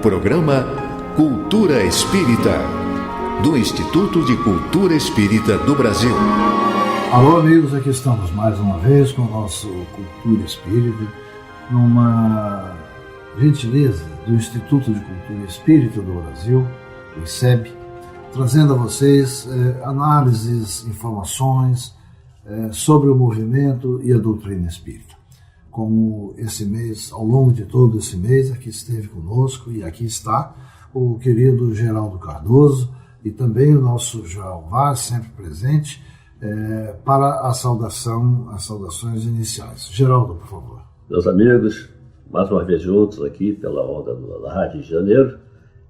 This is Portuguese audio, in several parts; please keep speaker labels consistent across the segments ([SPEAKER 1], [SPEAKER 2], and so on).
[SPEAKER 1] programa Cultura Espírita, do Instituto de Cultura Espírita do Brasil.
[SPEAKER 2] Alô, amigos, aqui estamos mais uma vez com o nosso Cultura Espírita, numa gentileza do Instituto de Cultura Espírita do Brasil, o ICEB, trazendo a vocês análises, informações sobre o movimento e a doutrina espírita. Como esse mês, ao longo de todo esse mês, aqui esteve conosco e aqui está o querido Geraldo Cardoso e também o nosso João Vaz, sempre presente, para as saudações iniciais. Geraldo, por favor.
[SPEAKER 3] Meus amigos, mais uma vez juntos aqui pela onda da Rádio de Janeiro,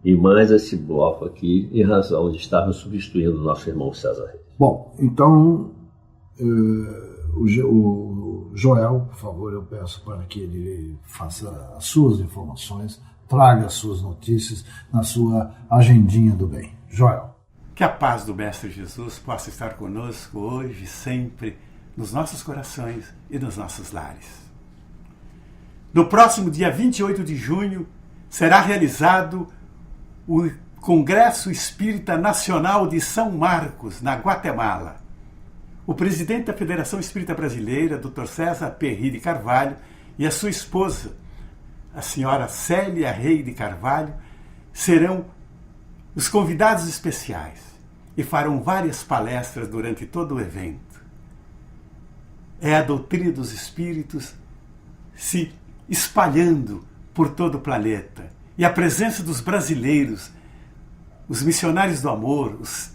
[SPEAKER 3] e mais esse bloco aqui em razão de estarmos substituindo o nosso irmão César Reis.
[SPEAKER 2] Bom, então o Joel, por favor, eu peço para que ele faça as suas informações, traga as suas notícias na sua agendinha do bem. Joel.
[SPEAKER 4] Que a paz do Mestre Jesus possa estar conosco hoje e sempre nos nossos corações e nos nossos lares. No próximo dia 28 de junho será realizado o Congresso Espírita Nacional de São Marcos, na Guatemala. O presidente da Federação Espírita Brasileira, Dr. César Perry de Carvalho, e a sua esposa, a senhora Célia Rey de Carvalho, serão os convidados especiais e farão várias palestras durante todo o evento. É a doutrina dos espíritos se espalhando por todo o planeta e a presença dos brasileiros, os missionários do amor, os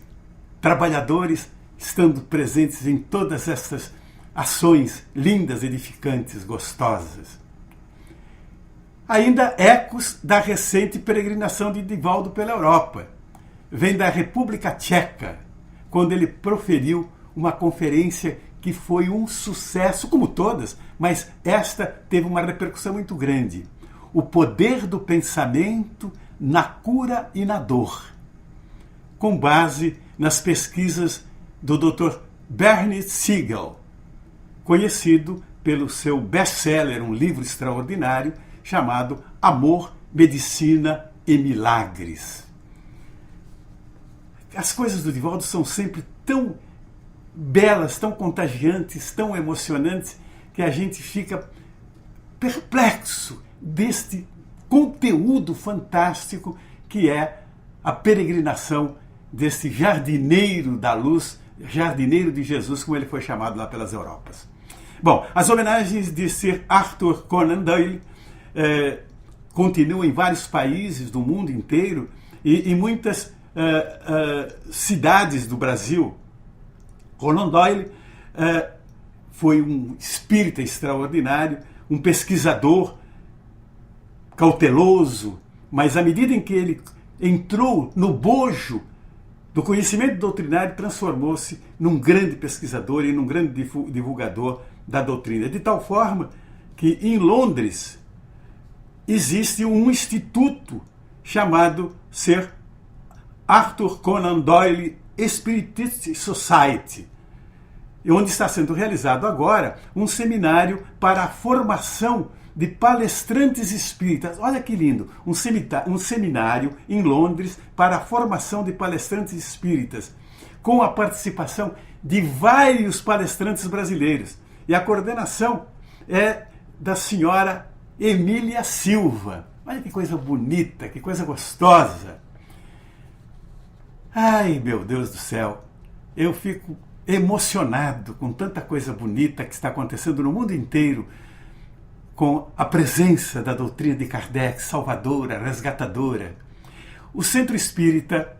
[SPEAKER 4] trabalhadores estando presentes em todas essas ações lindas, edificantes, gostosas. Ainda ecos da recente peregrinação de Divaldo pela Europa. Vem da República Tcheca, quando ele proferiu uma conferência que foi um sucesso, como todas, mas esta teve uma repercussão muito grande. O poder do pensamento na cura e na dor, com base nas pesquisas do Dr. Bernie Siegel, conhecido pelo seu best-seller, um livro extraordinário, chamado Amor, Medicina e Milagres. As coisas do Divaldo são sempre tão belas, tão contagiantes, tão emocionantes, que a gente fica perplexo deste conteúdo fantástico que é a peregrinação desse jardineiro da luz, jardineiro de Jesus, como ele foi chamado lá pelas Europas. Bom, as homenagens de Sir Arthur Conan Doyle continuam em vários países do mundo inteiro e em muitas cidades do Brasil. Conan Doyle foi um espírita extraordinário, um pesquisador cauteloso, mas à medida em que ele entrou no bojo do conhecimento doutrinário, transformou-se num grande pesquisador e num grande divulgador da doutrina. De tal forma que em Londres existe um instituto chamado Sir Arthur Conan Doyle Spiritist Society, onde está sendo realizado agora um seminário para a formação de palestrantes espíritas. Olha que lindo! Um seminário em Londres para a formação de palestrantes espíritas, com a participação de vários palestrantes brasileiros. E a coordenação é da senhora Emília Silva. Olha que coisa bonita, que coisa gostosa. Ai, meu Deus do céu, eu fico emocionado com tanta coisa bonita que está acontecendo no mundo inteiro, com a presença da doutrina de Kardec, salvadora, resgatadora. O Centro Espírita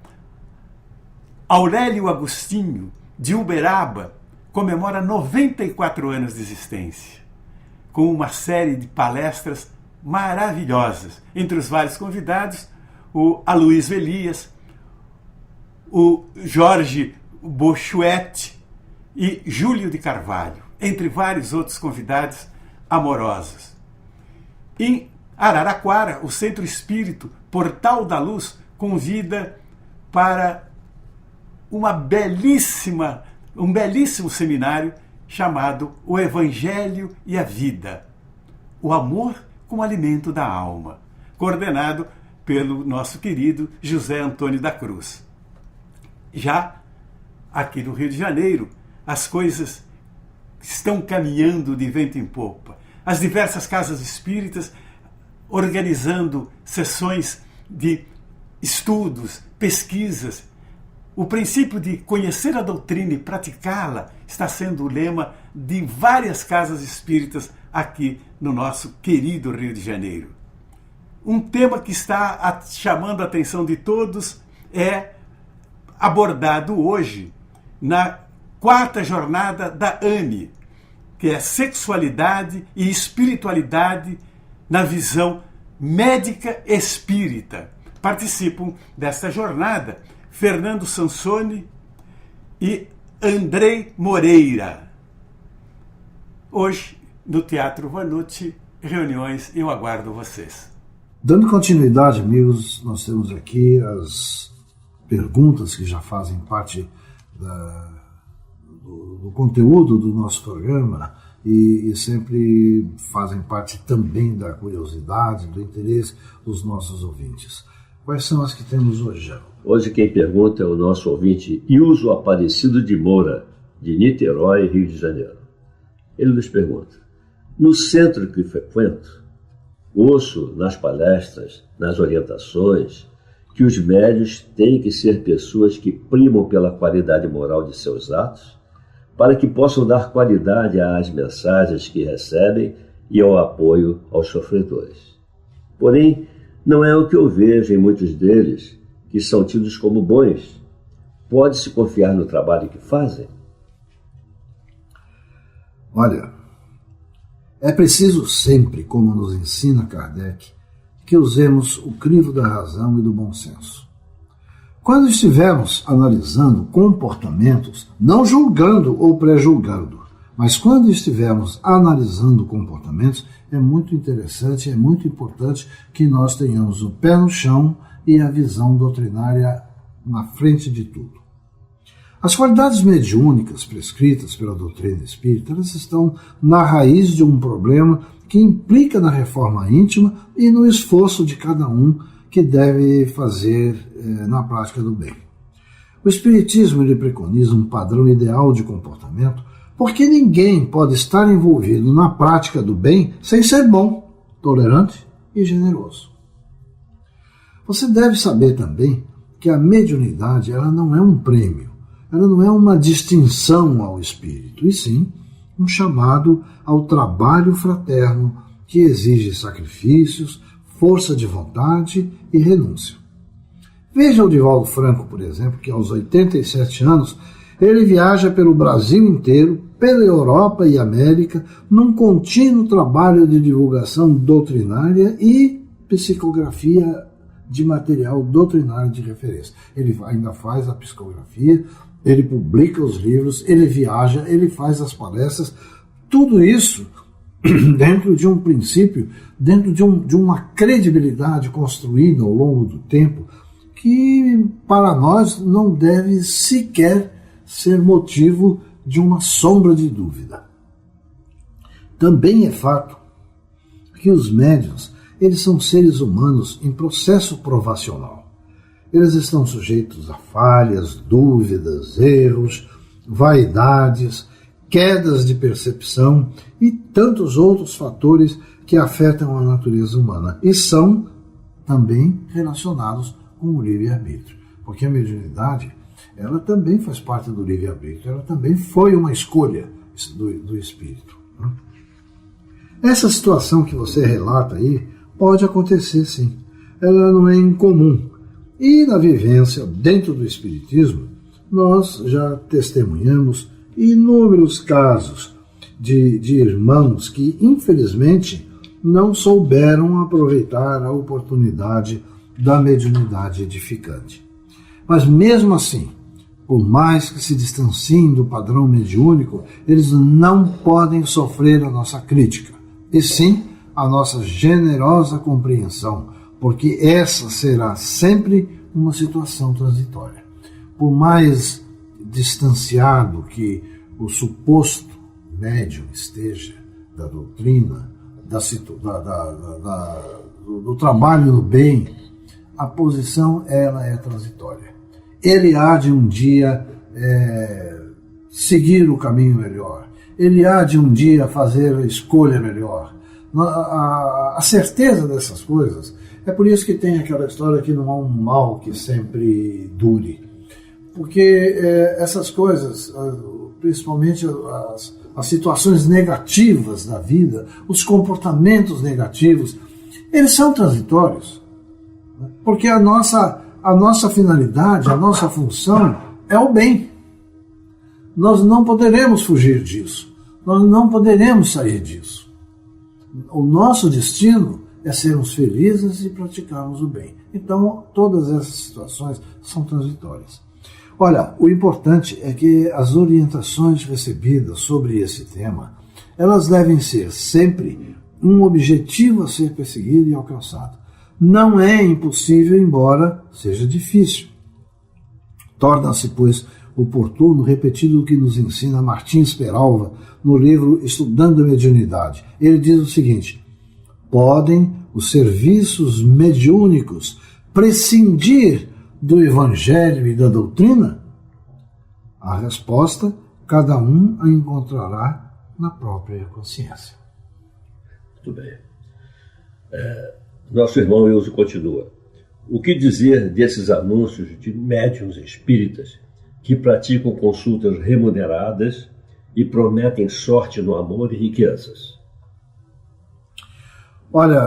[SPEAKER 4] Aurélio Agostinho, de Uberaba, comemora 94 anos de existência, com uma série de palestras maravilhosas. Entre os vários convidados, o Aloysio Elias, o Jorge Bochuete e Júlio de Carvalho, entre vários outros convidados amorosos. Em Araraquara, o Centro Espírita Portal da Luz convida para um belíssimo seminário chamado O Evangelho e a Vida, o amor como alimento da alma, coordenado pelo nosso querido José Antônio da Cruz. Já aqui no Rio de Janeiro, as coisas estão caminhando de vento em popa. As diversas casas espíritas organizando sessões de estudos, pesquisas. O princípio de conhecer a doutrina e praticá-la está sendo o lema de várias casas espíritas aqui no nosso querido Rio de Janeiro. Um tema que está chamando a atenção de todos é abordado hoje na 4ª jornada da ANE, que é Sexualidade e Espiritualidade na visão médica espírita. Participam desta jornada Fernando Sansone e Andrei Moreira. Hoje, no Teatro Vanucci, reuniões, eu aguardo vocês.
[SPEAKER 2] Dando continuidade, amigos, nós temos aqui as perguntas que já fazem parte do conteúdo do nosso programa e sempre fazem parte também da curiosidade, do interesse dos nossos ouvintes. Quais são as que temos hoje, Geraldo?
[SPEAKER 3] Hoje quem pergunta é o nosso ouvinte Ilso Aparecido de Moura, de Niterói, Rio de Janeiro. Ele nos pergunta: no centro que frequento, ouço nas palestras, nas orientações, que os médiuns têm que ser pessoas que primam pela qualidade moral de seus atos, para que possam dar qualidade às mensagens que recebem e ao apoio aos sofredores. Porém, não é o que eu vejo em muitos deles, que são tidos como bons. Pode-se confiar no trabalho que fazem?
[SPEAKER 2] Olha, é preciso sempre, como nos ensina Kardec, que usemos o crivo da razão e do bom senso. Quando estivermos analisando comportamentos, não julgando ou pré-julgando, mas quando estivermos analisando comportamentos, é muito interessante, é muito importante que nós tenhamos o pé no chão e a visão doutrinária na frente de tudo. As qualidades mediúnicas prescritas pela doutrina espírita, elas estão na raiz de um problema que implica na reforma íntima e no esforço de cada um que deve fazer na prática do bem. O Espiritismo ele preconiza um padrão ideal de comportamento, porque ninguém pode estar envolvido na prática do bem sem ser bom, tolerante e generoso. Você deve saber também que a mediunidade ela não é um prêmio, ela não é uma distinção ao espírito, e sim um chamado ao trabalho fraterno que exige sacrifícios, força de vontade e renúncia. Veja o Divaldo Franco, por exemplo, que aos 87 anos ele viaja pelo Brasil inteiro, pela Europa e América, num contínuo trabalho de divulgação doutrinária e psicografia de material doutrinário de referência. Ele ainda faz a psicografia, ele publica os livros, ele viaja, ele faz as palestras, tudo isso dentro de um princípio, dentro de uma credibilidade construída ao longo do tempo, que para nós não deve sequer ser motivo de uma sombra de dúvida. Também é fato que os médiuns, eles são seres humanos em processo provacional. Eles estão sujeitos a falhas, dúvidas, erros, vaidades, quedas de percepção e tantos outros fatores que afetam a natureza humana e são também relacionados com o livre-arbítrio. Porque a mediunidade, ela também faz parte do livre-arbítrio, ela também foi uma escolha do espírito. Essa situação que você relata aí pode acontecer sim, ela não é incomum. E na vivência dentro do espiritismo, nós já testemunhamos inúmeros casos de irmãos que, infelizmente, não souberam aproveitar a oportunidade da mediunidade edificante. Mas mesmo assim, por mais que se distanciem do padrão mediúnico, eles não podem sofrer a nossa crítica, e sim a nossa generosa compreensão, porque essa será sempre uma situação transitória. Por mais distanciado que o suposto médium esteja da doutrina, do trabalho no bem, a posição ela é transitória. Ele há de um dia seguir o caminho melhor. Ele há de um dia fazer a escolha melhor. A certeza dessas coisas, é por isso que tem aquela história que não há um mal que sempre dure. Porque essas coisas, principalmente as situações negativas da vida, os comportamentos negativos, eles são transitórios. Porque a nossa finalidade, a nossa função é o bem. Nós não poderemos fugir disso. Nós não poderemos sair disso. O nosso destino é sermos felizes e praticarmos o bem. Então, todas essas situações são transitórias. Olha, o importante é que as orientações recebidas sobre esse tema, elas devem ser sempre um objetivo a ser perseguido e alcançado. Não é impossível, embora seja difícil. Torna-se, pois, oportuno repetir o que nos ensina Martins Peralva no livro Estudando a Mediunidade. Ele diz o seguinte: podem os serviços mediúnicos prescindir do Evangelho e da doutrina? A resposta, cada um a encontrará na própria consciência.
[SPEAKER 3] Muito bem. Nosso irmão Ilso continua. O que dizer desses anúncios de médiuns espíritas que praticam consultas remuneradas e prometem sorte no amor e riquezas?
[SPEAKER 2] Olha,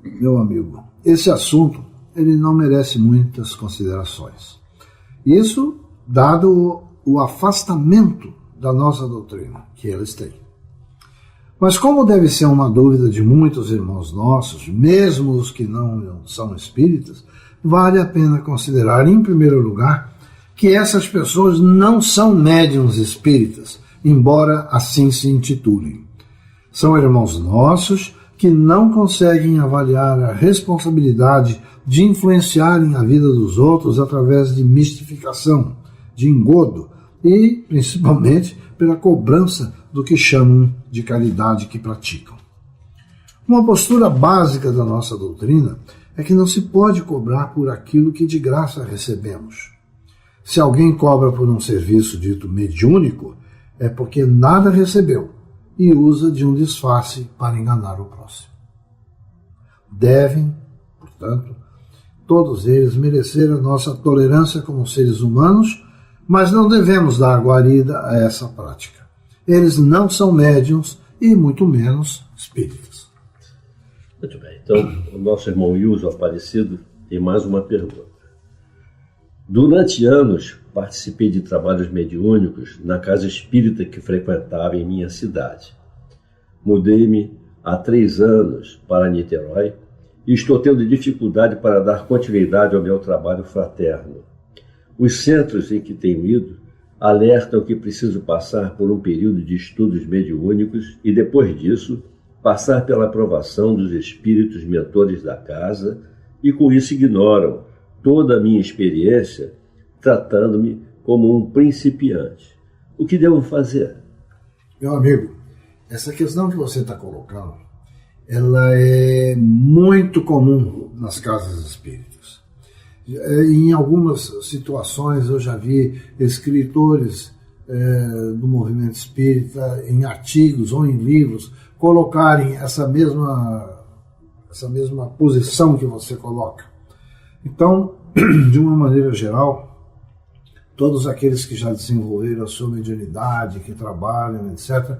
[SPEAKER 2] meu amigo, esse assunto ele não merece muitas considerações. Isso dado o afastamento da nossa doutrina que eles têm. Mas como deve ser uma dúvida de muitos irmãos nossos, mesmo os que não são espíritas, vale a pena considerar, em primeiro lugar, que essas pessoas não são médiuns espíritas, embora assim se intitulem. São irmãos nossos que não conseguem avaliar a responsabilidade de influenciarem a vida dos outros através de mistificação, de engodo e, principalmente, pela cobrança do que chamam de caridade que praticam. Uma postura básica da nossa doutrina é que não se pode cobrar por aquilo que de graça recebemos. Se alguém cobra por um serviço dito mediúnico, é porque nada recebeu e usa de um disfarce para enganar o próximo. Devem, portanto, todos eles merecer a nossa tolerância como seres humanos, mas não devemos dar guarida a essa prática. Eles não são médiuns e muito menos espíritas.
[SPEAKER 3] Muito bem. Então, o nosso irmão Ilso Aparecido tem mais uma pergunta. Durante anos, participei de trabalhos mediúnicos na casa espírita que frequentava em minha cidade. Mudei-me há 3 anos para Niterói e estou tendo dificuldade para dar continuidade ao meu trabalho fraterno. Os centros em que tenho ido alertam que preciso passar por um período de estudos mediúnicos e, depois disso, passar pela aprovação dos espíritos mentores da casa e, com isso, ignoram toda a minha experiência, tratando-me como um principiante. O que devo fazer? Meu
[SPEAKER 2] amigo, essa questão que você está colocando, ela é muito comum nas casas espíritas. Em algumas situações eu já vi escritores do movimento espírita, em artigos ou em livros, colocarem essa mesma posição que você coloca. Então, de uma maneira geral, todos aqueles que já desenvolveram a sua mediunidade, que trabalham, etc.,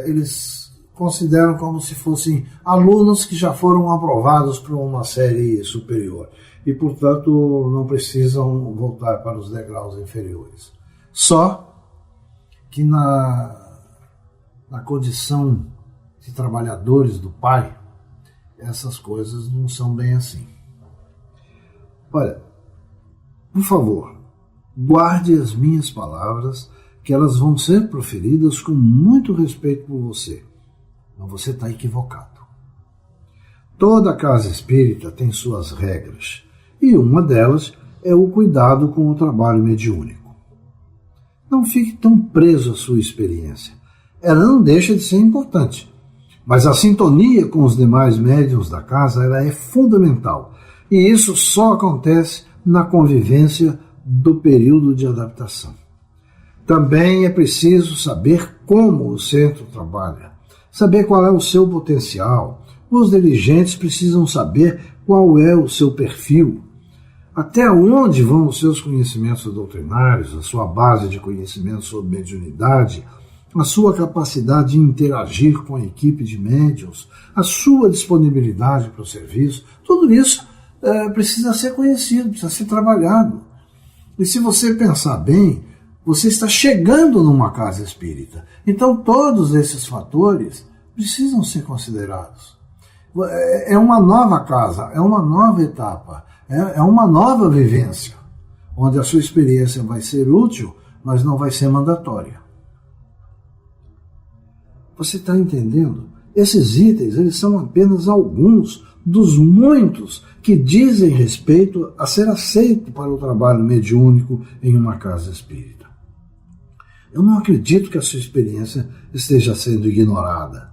[SPEAKER 2] eles consideram como se fossem alunos que já foram aprovados para uma série superior e, portanto, não precisam voltar para os degraus inferiores. Só que na condição de trabalhadores do Pai, essas coisas não são bem assim. Olha, por favor, guarde as minhas palavras, que elas vão ser proferidas com muito respeito por você. Mas você está equivocado. Toda casa espírita tem suas regras, e uma delas é o cuidado com o trabalho mediúnico. Não fique tão preso à sua experiência. Ela não deixa de ser importante, mas a sintonia com os demais médiuns da casa ela é fundamental. E isso só acontece na convivência do período de adaptação. Também é preciso saber como o centro trabalha, saber qual é o seu potencial. Os dirigentes precisam saber qual é o seu perfil, até onde vão os seus conhecimentos doutrinários, a sua base de conhecimento sobre mediunidade, a sua capacidade de interagir com a equipe de médiuns, a sua disponibilidade para o serviço. Tudo isso precisa ser conhecido, precisa ser trabalhado. E se você pensar bem, você está chegando numa casa espírita. Então todos esses fatores precisam ser considerados. É uma nova casa, é uma nova etapa, é uma nova vivência, onde a sua experiência vai ser útil, mas não vai ser mandatória. Você está entendendo? Esses itens, eles são apenas alguns dos muitos que dizem respeito a ser aceito para o trabalho mediúnico em uma casa espírita. Eu não acredito que a sua experiência esteja sendo ignorada.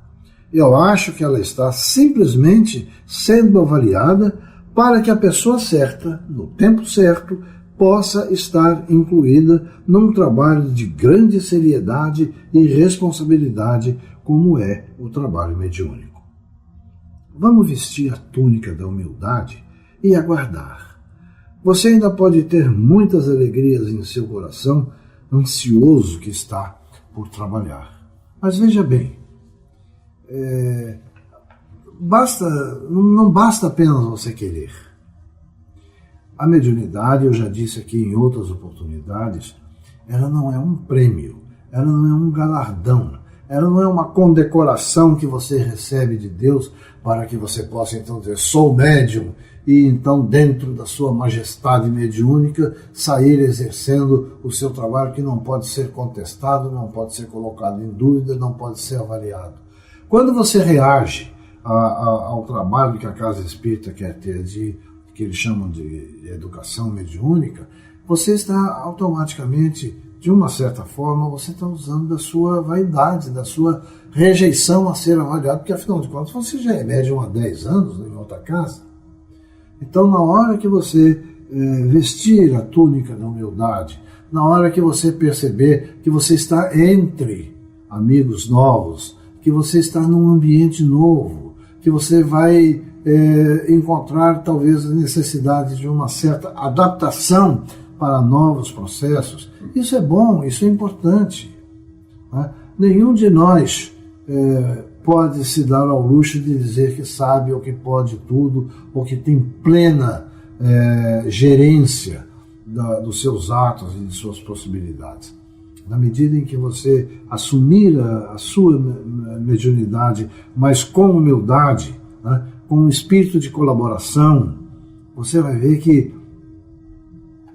[SPEAKER 2] Eu acho que ela está simplesmente sendo avaliada para que a pessoa certa, no tempo certo, possa estar incluída num trabalho de grande seriedade e responsabilidade como é o trabalho mediúnico. Vamos vestir a túnica da humildade e aguardar. Você ainda pode ter muitas alegrias em seu coração, ansioso que está por trabalhar. Mas veja bem, não basta apenas você querer. A mediunidade, eu já disse aqui em outras oportunidades, ela não é um prêmio, ela não é um galardão, ela não é uma condecoração que você recebe de Deus para que você possa então dizer, sou médium, e então dentro da sua majestade mediúnica sair exercendo o seu trabalho que não pode ser contestado, não pode ser colocado em dúvida, não pode ser avaliado. Quando você reage ao trabalho que a Casa Espírita quer ter que eles chamam de educação mediúnica, você está automaticamente, de uma certa forma, você está usando da sua vaidade, da sua rejeição a ser avaliado, porque afinal de contas você já é médium há 10 anos em outra casa. Então, na hora que você vestir a túnica da humildade, na hora que você perceber que você está entre amigos novos, que você está num ambiente novo, que você vai encontrar talvez a necessidade de uma certa adaptação para novos processos, isso é bom, isso é importante. Né? Nenhum de nós pode se dar ao luxo de dizer que sabe ou que pode tudo, ou que tem plena gerência dos seus atos e de suas possibilidades. Na medida em que você assumir a sua mediunidade, mas com humildade, né, com um espírito de colaboração, você vai ver que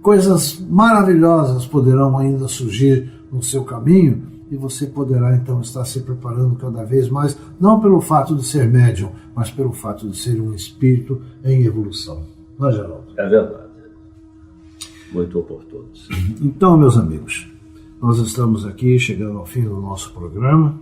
[SPEAKER 2] coisas maravilhosas poderão ainda surgir no seu caminho e você poderá então estar se preparando cada vez mais, não pelo fato de ser médium, mas pelo fato de ser um espírito em evolução. Não é, Geraldo?
[SPEAKER 3] É verdade. Muito oportuno.
[SPEAKER 2] Então, meus amigos, nós estamos aqui chegando ao fim do nosso programa.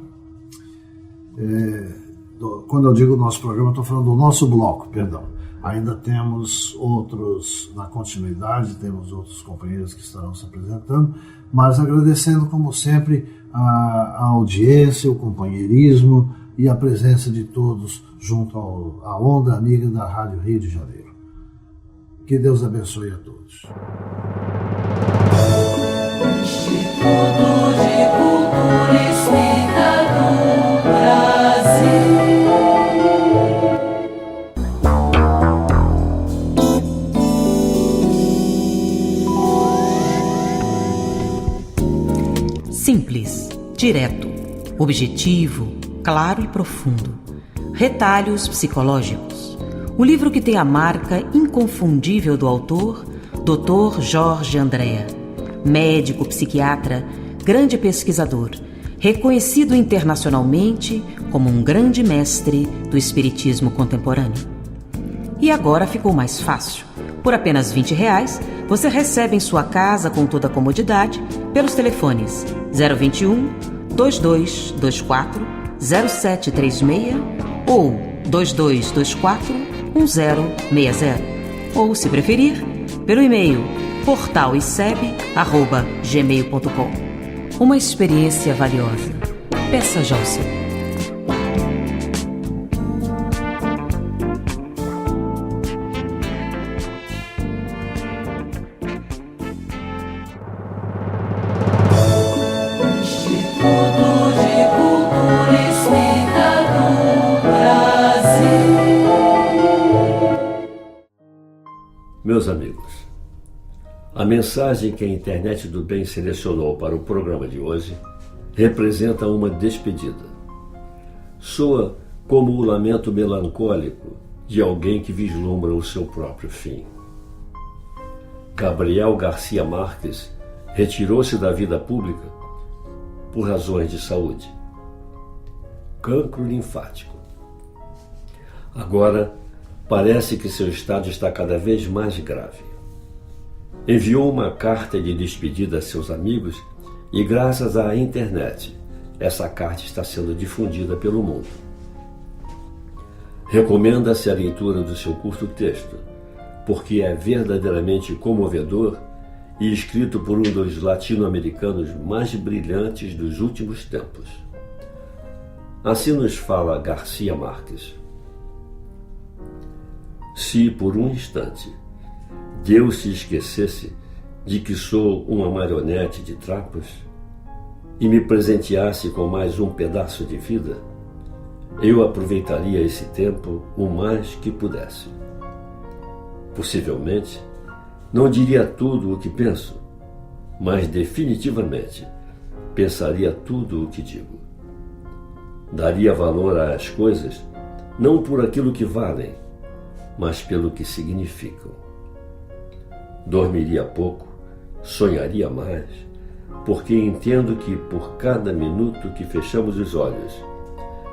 [SPEAKER 2] Quando eu digo nosso programa, estou falando do nosso bloco, perdão. Ainda temos outros na continuidade, temos outros companheiros que estarão se apresentando, mas agradecendo, como sempre, a audiência, o companheirismo e a presença de todos junto à onda amiga da Rádio Rio de Janeiro. Que Deus abençoe a todos.
[SPEAKER 5] Instituto de Cultura Espírita do Brasil.
[SPEAKER 6] Simples, direto, objetivo, claro e profundo. Retalhos psicológicos. O livro que tem a marca inconfundível do autor, Dr. Jorge Andréa. Médico, psiquiatra, grande pesquisador, reconhecido internacionalmente como um grande mestre do espiritismo contemporâneo. E agora ficou mais fácil. Por apenas R$20, você recebe em sua casa com toda a comodidade pelos telefones 021 2224 0736 ou 2224 1060. ou, se preferir, pelo e-mail portaliseb@gmail.com. Uma experiência valiosa. Peça já o seu.
[SPEAKER 3] Meus amigos, a mensagem que a Internet do Bem selecionou para o programa de hoje representa uma despedida. Soa como o lamento melancólico de alguém que vislumbra o seu próprio fim. Gabriel Garcia Marques retirou-se da vida pública por razões de saúde. Cancro linfático. Agora, parece que seu estado está cada vez mais grave. Enviou uma carta de despedida a seus amigos e, graças à internet, essa carta está sendo difundida pelo mundo. Recomenda-se a leitura do seu curto texto, porque é verdadeiramente comovedor e escrito por um dos latino-americanos mais brilhantes dos últimos tempos. Assim nos fala Garcia Marques. Se por um instante Deus se esquecesse de que sou uma marionete de trapos e me presenteasse com mais um pedaço de vida, eu aproveitaria esse tempo o mais que pudesse. Possivelmente, não diria tudo o que penso, mas definitivamente pensaria tudo o que digo. Daria valor às coisas não por aquilo que valem, mas pelo que significam. Dormiria pouco, sonharia mais, porque entendo que por cada minuto que fechamos os olhos,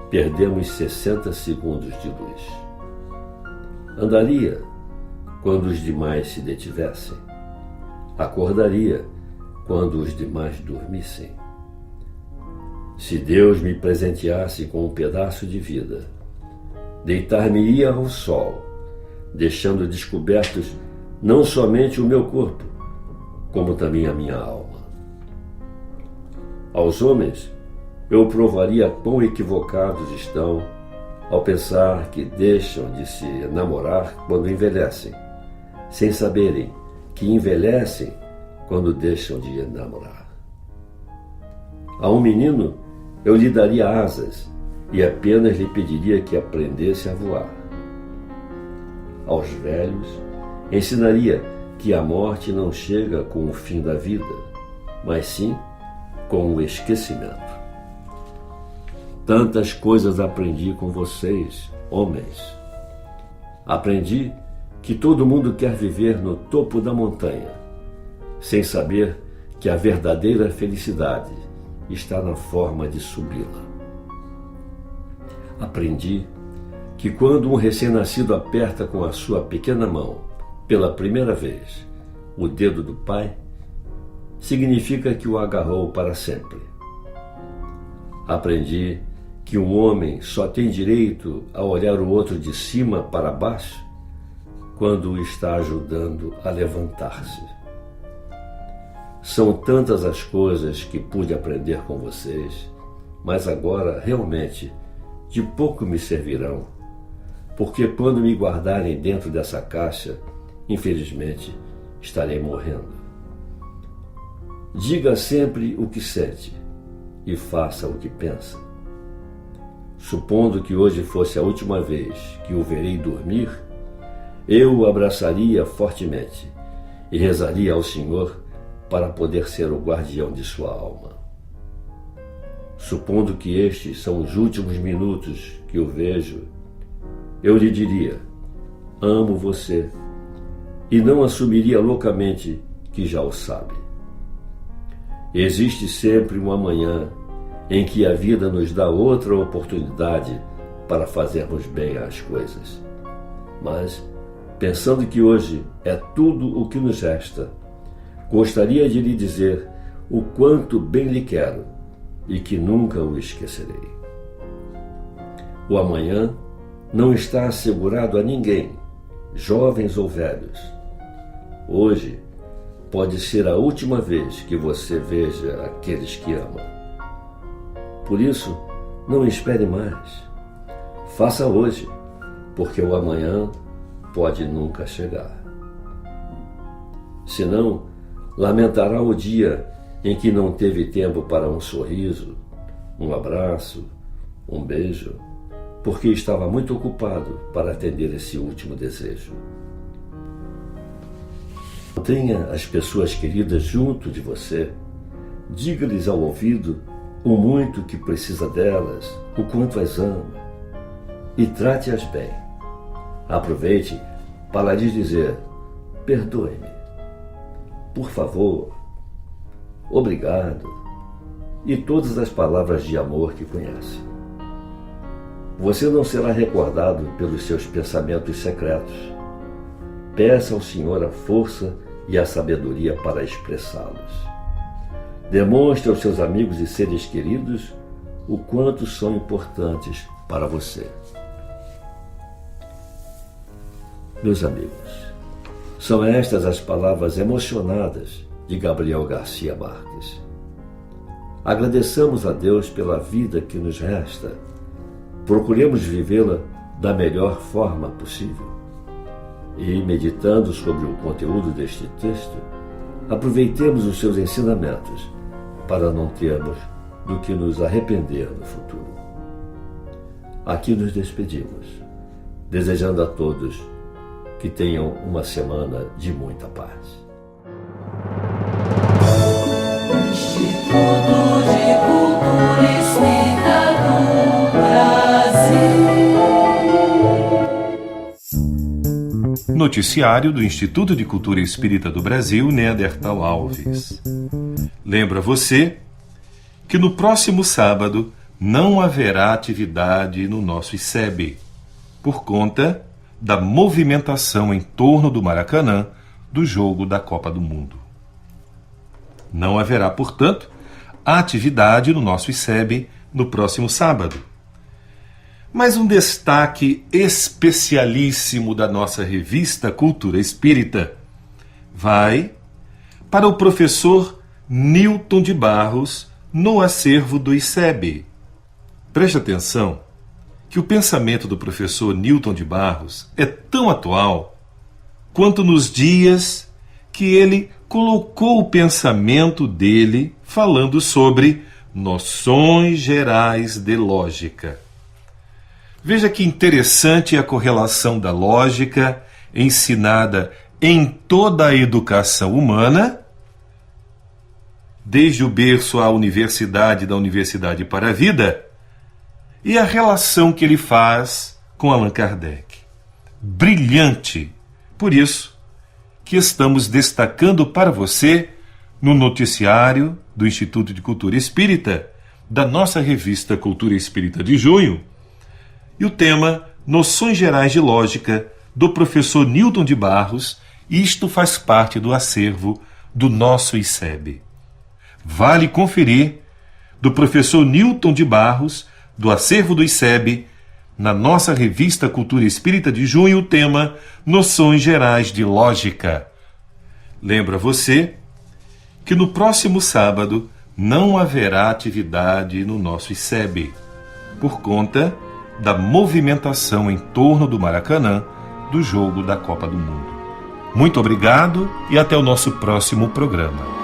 [SPEAKER 3] perdemos 60 segundos de luz. Andaria quando os demais se detivessem. Acordaria quando os demais dormissem. Se Deus me presenteasse com um pedaço de vida, deitar-me-ia ao sol, deixando descobertos não somente o meu corpo, como também a minha alma. Aos homens, eu provaria quão equivocados estão ao pensar que deixam de se namorar quando envelhecem, sem saberem que envelhecem quando deixam de namorar. A um menino, eu lhe daria asas e apenas lhe pediria que aprendesse a voar. Aos velhos, ensinaria que a morte não chega com o fim da vida, mas sim com o esquecimento. Tantas coisas aprendi com vocês, homens. Aprendi que todo mundo quer viver no topo da montanha, sem saber que a verdadeira felicidade está na forma de subi-la. Aprendi que quando um recém-nascido aperta com a sua pequena mão, pela primeira vez, o dedo do pai, significa que o agarrou para sempre. Aprendi que um homem só tem direito a olhar o outro de cima para baixo quando o está ajudando a levantar-se. São tantas as coisas que pude aprender com vocês, mas agora realmente de pouco me servirão, porque quando me guardarem dentro dessa caixa, infelizmente, estarei morrendo. Diga sempre o que sente e faça o que pensa. Supondo que hoje fosse a última vez que o verei dormir, eu o abraçaria fortemente e rezaria ao Senhor para poder ser o guardião de sua alma. Supondo que estes são os últimos minutos que o vejo, eu lhe diria: amo você, e não assumiria loucamente que já o sabe. Existe sempre um amanhã em que a vida nos dá outra oportunidade para fazermos bem às coisas. Mas, pensando que hoje é tudo o que nos resta, gostaria de lhe dizer o quanto bem lhe quero e que nunca o esquecerei. O amanhã não está assegurado a ninguém, jovens ou velhos. Hoje pode ser a última vez que você veja aqueles que ama. Por isso, não espere mais. Faça hoje, porque o amanhã pode nunca chegar. Senão, lamentará o dia em que não teve tempo para um sorriso, um abraço, um beijo, porque estava muito ocupado para atender esse último desejo. Mantenha as pessoas queridas junto de você. Diga-lhes ao ouvido o muito que precisa delas, o quanto as ama, e trate-as bem. Aproveite para lhes dizer: perdoe-me, por favor, obrigado, e todas as palavras de amor que conhece. Você não será recordado pelos seus pensamentos secretos. Peça ao Senhor a força e a sabedoria para expressá-los. Demonstre aos seus amigos e seres queridos o quanto são importantes para você. Meus amigos, são estas as palavras emocionadas de Gabriel Garcia Marques. Agradeçamos a Deus pela vida que nos resta. Procuremos vivê-la da melhor forma possível. E, meditando sobre o conteúdo deste texto, aproveitemos os seus ensinamentos para não termos do que nos arrepender no futuro. Aqui nos despedimos, desejando a todos que tenham uma semana de muita paz.
[SPEAKER 5] Instituto de Cultura Espírita do Brasil.
[SPEAKER 7] Noticiário do Instituto de Cultura Espírita do Brasil, Neandertal Alves. Lembra você que no próximo sábado não haverá atividade no nosso ICEB, por conta da movimentação em torno do Maracanã do jogo da Copa do Mundo. Não haverá, portanto, atividade no nosso ICEB no próximo sábado. Mas um destaque especialíssimo da nossa revista Cultura Espírita vai para o professor Newton de Barros no acervo do ICEB. Preste atenção que o pensamento do professor Newton de Barros é tão atual quanto nos dias que ele colocou o pensamento dele falando sobre noções gerais de lógica. Veja que interessante a correlação da lógica ensinada em toda a educação humana, desde o berço à universidade, da universidade para a vida, e a relação que ele faz com Allan Kardec. Brilhante! Por isso que estamos destacando para você, no noticiário do Instituto de Cultura Espírita, da nossa revista Cultura Espírita de junho, e o tema Noções Gerais de Lógica, do professor Newton de Barros. Isto faz parte do acervo do nosso ICEB. Vale conferir, do professor Newton de Barros, do acervo do ICEB, na nossa revista Cultura Espírita de junho, o tema Noções Gerais de Lógica. Lembra você que no próximo sábado não haverá atividade no nosso ICEB, por conta da movimentação em torno do Maracanã do jogo da Copa do Mundo. Muito obrigado e até o nosso próximo programa.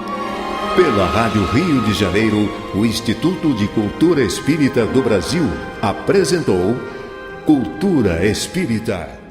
[SPEAKER 1] Pela Rádio Rio de Janeiro, o Instituto de Cultura Espírita do Brasil apresentou Cultura Espírita.